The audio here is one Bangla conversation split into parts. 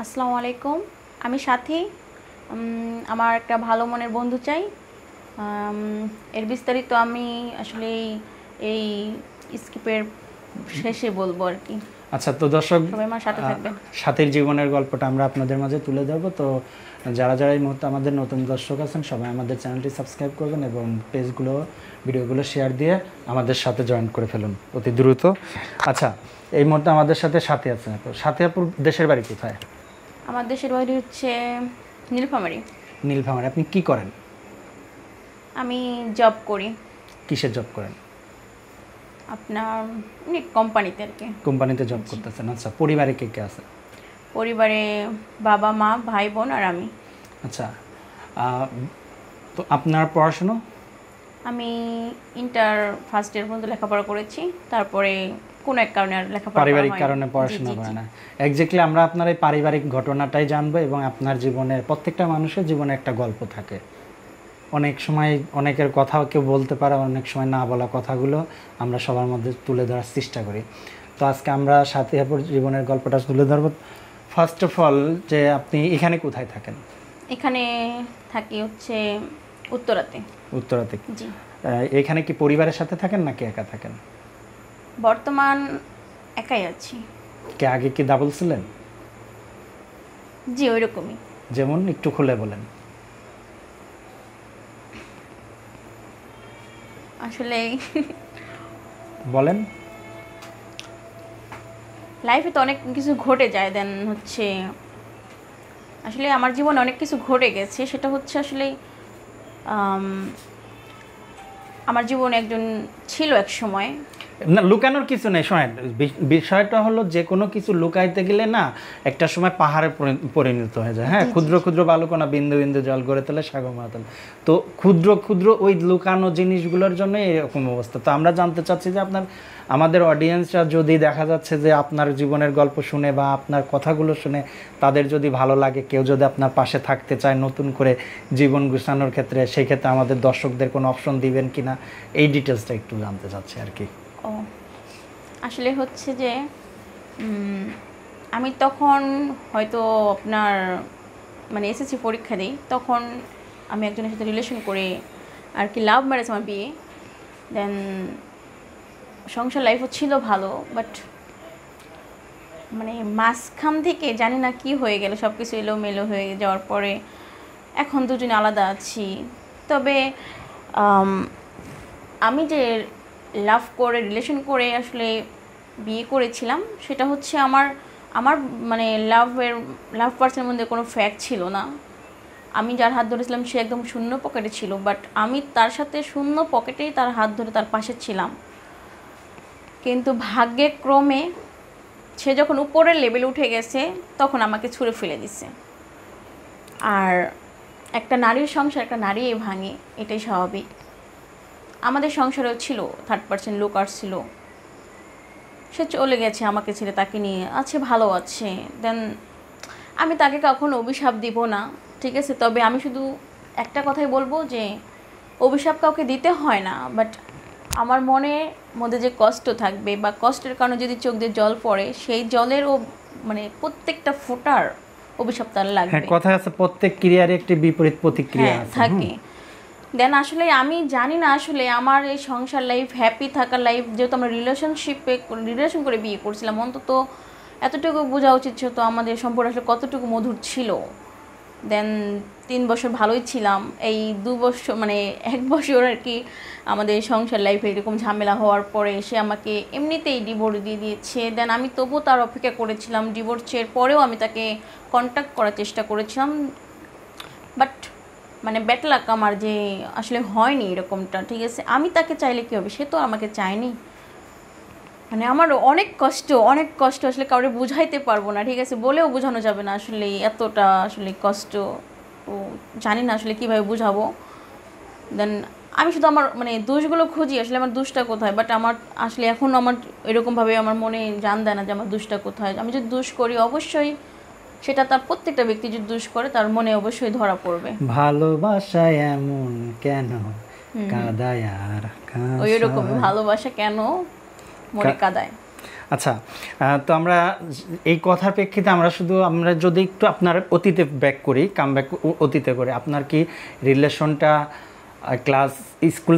আসসালামু আলাইকুম। আমি সাথী। আমার একটা ভালো মনের বন্ধু চাই। এর বিস্তারিত আমি আসলে এই স্কিপের শেষে বলবো আর কি। আচ্ছা, তো দর্শক, সবাই আমার সাথে থাকবেন। সাথীর জীবনের গল্পটা আমরা আপনাদের মাঝে তুলে ধরবো। তো যারা যারা এই মুহূর্তে আমাদের নতুন দর্শক আছেন, সবাই আমাদের চ্যানেলটি সাবস্ক্রাইব করবেন এবং পেজগুলো, ভিডিওগুলো শেয়ার দিয়ে আমাদের সাথে জয়েন করে ফেলুন অতি দ্রুত। আচ্ছা, এই মুহূর্তে আমাদের সাথে সাথী আছেন। তো সাথী আপুর দেশের বাড়ি কোথায়? আমার দেশের বাড়ি হচ্ছে নীলফামারী। নীলফামারী। আপনি কি করেন? আমি জব করি কিসের জব করেন? আপনার কোম্পানিতে আর কি। কোম্পানিতে জব করতেছেন। আচ্ছা, পরিবারে কে কে আছে? পরিবারে বাবা মা ভাই বোন আর আমি। আচ্ছা, তো আপনার পড়াশুনো? আমি ইন্টার ফার্স্ট ইয়ার পর্যন্ত লেখাপড়া করেছি, তারপরে কোনো এক কারণে আর লেখাপড়া পারিবারিক কারণে পড়াশোনা করে না। এক্স্যাক্টলি আমরা আপনার এই পারিবারিক ঘটনাটাই জানবো এবং আপনার জীবনের, প্রত্যেকটা মানুষের জীবনে একটা গল্প থাকে। অনেক সময় অনেকের কথাও কেউ বলতে পারে, অনেক সময় না বলা কথাগুলো আমরা সবার মধ্যে তুলে ধরার চেষ্টা করি। তো আজকে আমরা সাথী আপুর জীবনের গল্পটা তুলে ধরবো। ফার্স্ট অফ অল, যে আপনি এখানে কোথায় থাকেন? এখানে থাকি হচ্ছে উত্তরাতে। উত্তরাতে। জি। এখানে কি পরিবারের সাথে থাকেন নাকি একা থাকেন? বর্তমান একাই আছি। কে আগে কি ডাবল ছিলেন? জি, ওইরকমই। যেমন একটু খুলে বলেন। আসলে বলেন। লাইফে তো অনেক কিছু ঘটে যায়, দেন হচ্ছে আসলে আমার জীবনে অনেক কিছু ঘটে গেছে। সেটা হচ্ছে আসলে আমার জীবনে একজন ছিল এক সময়। না, লুকানোর কিছু নেই। শোনেন, বিষয়টা হলো যে কোনো কিছু লুকাইতে গেলে না একটা সময় পাহাড়ে পরিণত হয়ে যায়। হ্যাঁ, ক্ষুদ্র ক্ষুদ্র বালুকণা বিন্দু বিন্দু জল গড়ে তোলে সাগর মাতাল। তো ক্ষুদ্র ক্ষুদ্র ওই লুকানো জিনিসগুলোর জন্য এরকম অবস্থা। তো আমরা জানতে চাচ্ছি যে আপনার, আমাদের অডিয়েন্সরা যদি দেখা যাচ্ছে যে আপনার জীবনের গল্প শুনে বা আপনার কথাগুলো শুনে তাদের যদি ভালো লাগে, কেউ যদি আপনার পাশে থাকতে চায় নতুন করে জীবন গুছানোর ক্ষেত্রে, সেই ক্ষেত্রে আমাদের দর্শকদের কোনো অপশন দিবেন কিনা, এই ডিটেলসটা একটু জানতে চাচ্ছি আর কি। ও আসলে হচ্ছে যে আমি তখন হয়তো আপনার মানে এসএসসি পরীক্ষা দিই, তখন আমি একজনের সাথে রিলেশন করে আর কি, লাভ ম্যারেজ আমার বিয়ে। দেন সংসার লাইফও ছিল ভালো, বাট মানে মাঝখান থেকে জানি না কি হয়ে গেল, সব কিছু এলোমেলো হয়ে যাওয়ার পরে এখন দুজনে আলাদা আছি। তবে আমি যে লাভ করে রিলেশন করে আসলে বিয়ে করেছিলাম, সেটা হচ্ছে আমার আমার মানে লাভ পার্সনের মধ্যে কোনো ফ্যাক্ট ছিল না। আমি যার হাত ধরেছিলাম সে একদম শূন্য পকেটে ছিল, বাট আমি তার সাথে শূন্য পকেটেই তার হাত ধরে তার পাশে ছিলাম। কিন্তু ভাগ্যে ক্রমে সে যখন উপরের লেভেলে উঠে গেছে, তখন আমাকে ছুঁড়ে ফেলে দিছে। আর একটা নারীর সংসার একটা নারীই ভাঙে, এটাই স্বাভাবিক। আমাদের সংসারেও ছিল থার্ড পার্সন লোক আসছিল, সে চলে গেছে আমাকে ছেড়ে, তাকে নিয়ে আছে, ভালো আছে। দেন আমি তাকে কখনো অভিশাপ দিব না, ঠিক আছে? তবে আমি শুধু একটা কথাই বলবো যে অভিশাপ কাউকে দিতে হয় না, বাট আমার মনের মধ্যে যে কষ্ট থাকবে বা কষ্টের কারণে যদি চোখ দিয়ে জল পড়ে, সেই জলেরও মানে প্রত্যেকটা ফোঁটার অভিশাপ তার লাগবে। হ্যাঁ, কথা আছে, প্রত্যেক ক্রিয়ারই একটি বিপরীত প্রতিক্রিয়া আছে থাকে। দেন আসলে আমি জানি না আসলে আমার এই সংসার লাইফ, হ্যাপি থাকার লাইফ, যেহেতু আমরা রিলেশন করে বিয়ে করছিলাম, অন্তত এতটুকু বোঝা উচিত ছিল তো আমাদের সম্পর্ক আসলে কতটুকু মধুর ছিল। দেন 3 বছর ভালোই ছিলাম, এই 2 বছর মানে 1 বছর আর কি আমাদের সংসার লাইফে এরকম ঝামেলা হওয়ার পরে সে আমাকে এমনিতেই ডিভোর্স দিয়ে দিয়েছে। দেন আমি তবুও তার অপেক্ষা করেছিলাম, ডিভোর্সের পরেও আমি তাকে কন্ট্যাক্ট করার চেষ্টা করেছিলাম, বাট মানে ব্যাড লাক আমার যে আসলে হয়নি এরকমটা, ঠিক আছে? আমি তাকে চাইলে কী হবে, সে তো আমাকে চায়নি। মানে আমার অনেক কষ্ট আসলে কাউরে বুঝাইতে পারবো না, ঠিক আছে? বলেও বোঝানো যাবে না আসলে, এতটা আসলে কষ্ট। ও জানি না আসলে কীভাবে বুঝাবো। দেন আমি শুধু আমার মানে দোষগুলো খুঁজি, আসলে আমার দোষটা কোথায়, বাট আমার আসলে এখনও আমার এরকমভাবে আমার মনে জান দেয় না যে আমার দোষটা কোথায়। আমি যদি দোষ করি, অবশ্যই সেটা তার প্রত্যেকটা ব্যক্তি যদি দোষ করে তার মনে অবশ্যই ধরা পড়বে। ভালোবাসায় এমন কেন কাদায় আর ওই রকম ভালোবাসা কেন মনে কাদায়। আচ্ছা, তো আমরা এই কথার প্রেক্ষিতে আমরা যদি একটু আপনার অতীতে ব্যাক করি, কাম ব্যাক অতীতে করে, আপনার কি রিলেশনটা ক্লাস স্কুল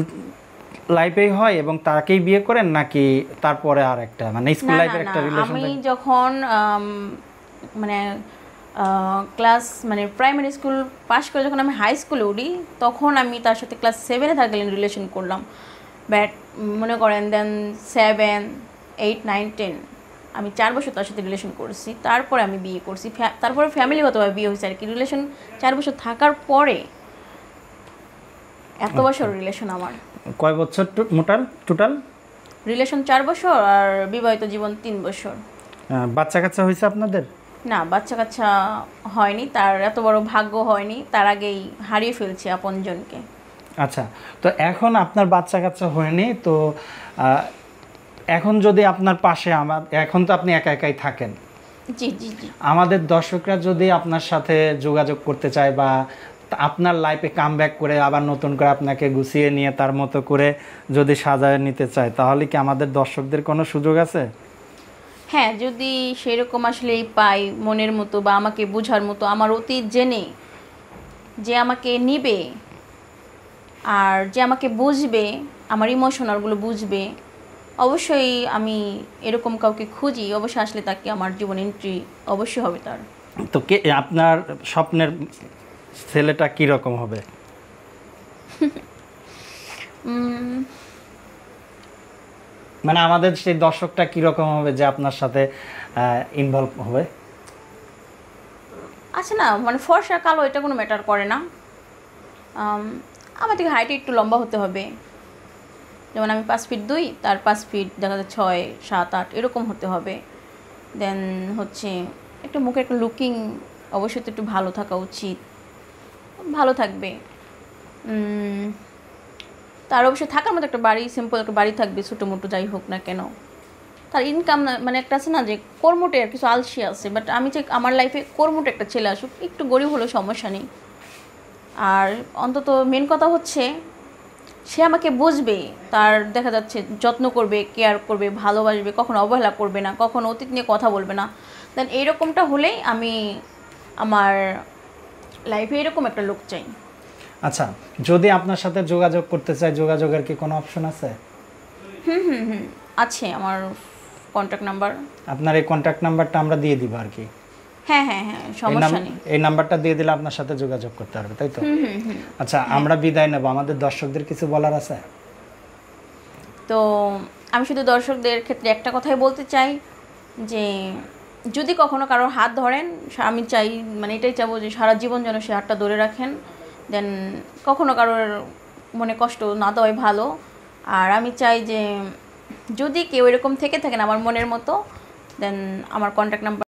লাইফেই হয় এবং তাকেই বিয়ে করেন, নাকি তারপরে আর একটা মানে স্কুল না লাইফের না একটা না, রিলেশন? আমি যখন মানে ক্লাস মানে প্রাইমারি স্কুল পাস করে যখন আমি হাই স্কুলে উঠি, তখন আমি তার সাথে ক্লাস 7-এ থাকাকালীন রিলেশন করলাম। বাট মনে করেন দেন 7, 8, 9, 10 আমি 4 বছর তার সাথে রিলেশন করছি, তারপরে আমি বিয়ে করছি। তারপরে ফ্যামিলিগতভাবে বিয়ে হয়েছে আর কি। রিলেশন 4 বছর থাকার পরে এত বছর রিলেশন আমার। কয় বছর টোটাল রিলেশন 4 বছর আর বিবাহিত জীবন 3 বছর। বাচ্চা কাচ্চা হয়েছে আপনাদের? না, বাচ্চা কাচ্চা হয়নি, তার এত বড় ভাগ্য হয়নি, তার আগেই হারিয়ে ফেলছি আপনজনকে। আচ্ছা, তো এখন আপনার বাচ্চা কাচ্চা হয়নি, তো এখন যদি আপনার পাশে এখন তো আপনি একা একাই থাকেন, জি জি জি। আমাদের দর্শকরা যদি আপনার সাথে যোগাযোগ করতে চায় বা আপনার লাইফে কাম ব্যাক করে আবার নতুন করে আপনাকে গুছিয়ে নিয়ে তার মতো করে যদি সাজায় নিতে চায়, তাহলে কি আমাদের দর্শকদের কোনো সুযোগ আছে? হ্যাঁ, যদি সেরকম আসলে পাই মনের মতো বা আমাকে বোঝার মতো, আমার অতীত জেনে যে আমাকে নিবে আর যে আমাকে বুঝবে, আমার ইমোশনালগুলো বুঝবে, অবশ্যই আমি এরকম কাউকে খুঁজি। অবশ্যই আসলে তাকে আমার জীবন এন্ট্রি অবশ্যই হবে তার। তো কে আপনার স্বপ্নের ছেলেটা কি রকম হবে? মানে আমাদের সেই দর্শকটা কি রকম হবে যে আপনার সাথে ইনভলভ হবে? আচ্ছা না, মানে ফর্সা কালো এটা কোনো ম্যাটার করে না। আমার থেকে হাইটে একটু লম্বা হতে হবে। যেমন আমি 5 ফিট 2, তার 5 ফিট দেখা যায় 6, 7, 8 এরকম হতে হবে। দেন হচ্ছে একটু মুখে একটা লুকিং অবশ্যই তো একটু ভালো থাকা উচিত, ভালো থাকবে। তার অবশ্যই থাকার মতো একটা বাড়ি, সিম্পল একটা বাড়ি থাকবে, ছোটো মোটো যাই হোক না কেন। তার ইনকাম না, মানে একটা আছে না যে কর্মটে আর কিছু আলসি আছে, বাট আমি চাই আমার লাইফে কর্মটে একটা ছেলে আসুক, একটু গরিব হলেও সমস্যা নেই। আর অন্তত মেন কথা হচ্ছে সে আমাকে বুঝবে, তার দেখা যাচ্ছে যত্ন করবে, কেয়ার করবে, ভালোবাসবে, কখনো অবহেলা করবে না, কখনো অতীত নিয়ে কথা বলবে না। দেন এইরকমটা হলেই আমি আমার লাইফে এরকম একটা লোক চাই। আচ্ছা, যদি আপনার সাথে যোগাযোগ করতে চায়, যোগাযোগের কি কোনো অপশন আছে? আছে আমার কন্ট্যাক্ট নাম্বার। আপনার এই কন্ট্যাক্ট নাম্বারটা আমরা দিয়ে দিব আর কি। হ্যাঁ হ্যাঁ হ্যাঁ, সমস্যা নেই। এই নাম্বারটা দিয়ে দিলে আপনার সাথে যোগাযোগ করতে পারবে, তাই তো? আচ্ছা, আমরা বিদায় নেব, আমাদের দর্শকদের কিছু বলার আছে? তো আমি শুধু দর্শকদের ক্ষেত্রে একটা কথাই বলতে চাই যে যদি কখনো কারোর হাত ধরেন, আমি চাই, মানে এটাই চাবো যে সারা জীবন যেন সে হাতটা ধরে রাখেন। দেন কখনো কারোর মনে কষ্ট না দেওয়াই ভালো। আর আমি চাই যে যদি কেউ এরকম থেকে থাকেন আমার মনের মতো, দেন আমার কন্ট্যাক্ট নাম্বার